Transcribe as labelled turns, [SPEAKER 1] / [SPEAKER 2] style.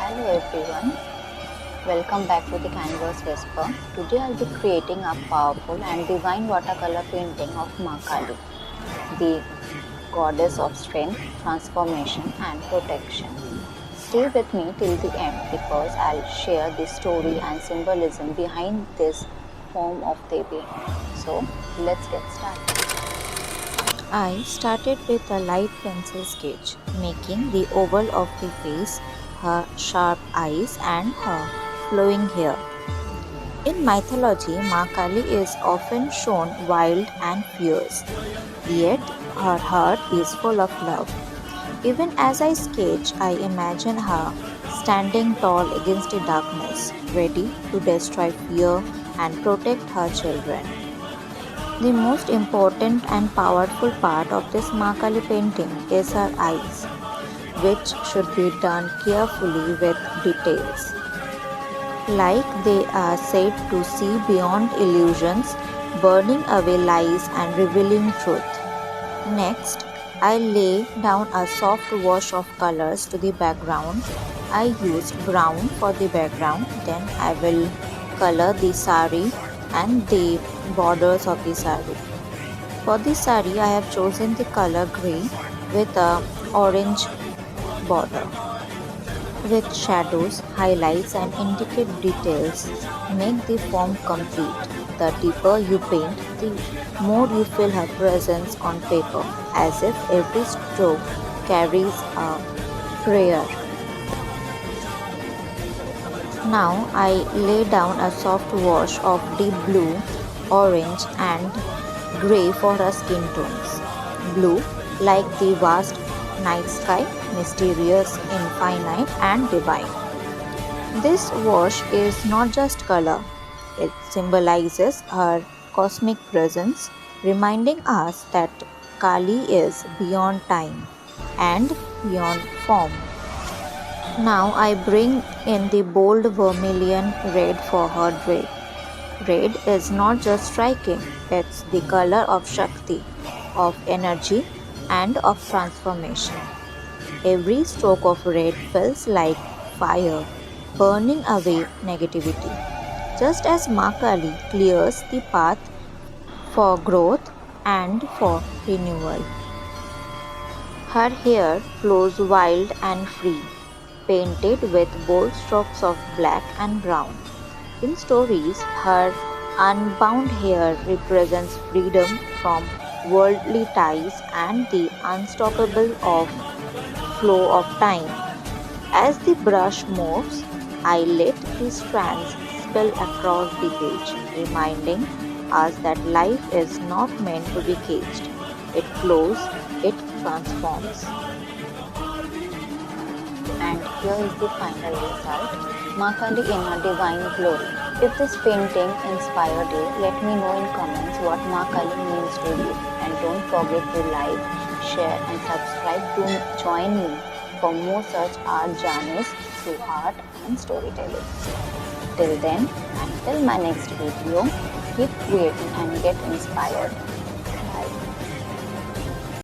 [SPEAKER 1] Hello everyone, welcome back to the Canvas Whisper. Today I'll be creating a powerful and divine watercolor painting of Ma Kali, the goddess of strength, transformation and protection. Stay with me till the end because I'll share the story and symbolism behind this form of Devi. So let's get started. I started with a light pencil sketch, making the oval of the face, her sharp eyes and her flowing hair. In mythology, Ma Kali is often shown wild and fierce, yet her heart is full of love. Even as I sketch, I imagine her standing tall against the darkness, ready to destroy fear and protect her children. The most important and powerful part of this Ma Kali painting is her eyes, which should be done carefully with details. Like they are said to see beyond illusions, burning away lies and revealing truth. Next, I lay down a soft wash of colors to the background. I used brown for the background, then I will color the sari and the borders of the sari. For the sari, I have chosen the color grey with a orange border. With shadows, highlights and intricate details make the form complete. The deeper you paint, the more you feel her presence on paper, as if every stroke carries a prayer. Now I lay down a soft wash of deep blue, orange and grey for her skin tones. Blue, like the vast night sky, mysterious, infinite and divine. This wash is not just color, it symbolizes her cosmic presence, reminding us that Kali is beyond time and beyond form. Now I bring in the bold vermilion red for her drape. Red is not just striking, it's the color of Shakti, of energy, and of transformation. Every stroke of red feels like fire, burning away negativity. Just as Ma Kali clears the path for growth and for renewal. Her hair flows wild and free, painted with bold strokes of black and brown. In stories, her unbound hair represents freedom from worldly ties and the unstoppable flow of time. As the brush moves, I let the strands spill across the page, reminding us that life is not meant to be caged. It flows, it transforms. And here is the final result, Ma Kali in her divine glory. If this painting inspired you, let me know in comments what Ma Kali means to you. And don't forget to like, share and subscribe to join me for more such art journeys through art and storytelling. Till then, until my next video, keep creating and get inspired.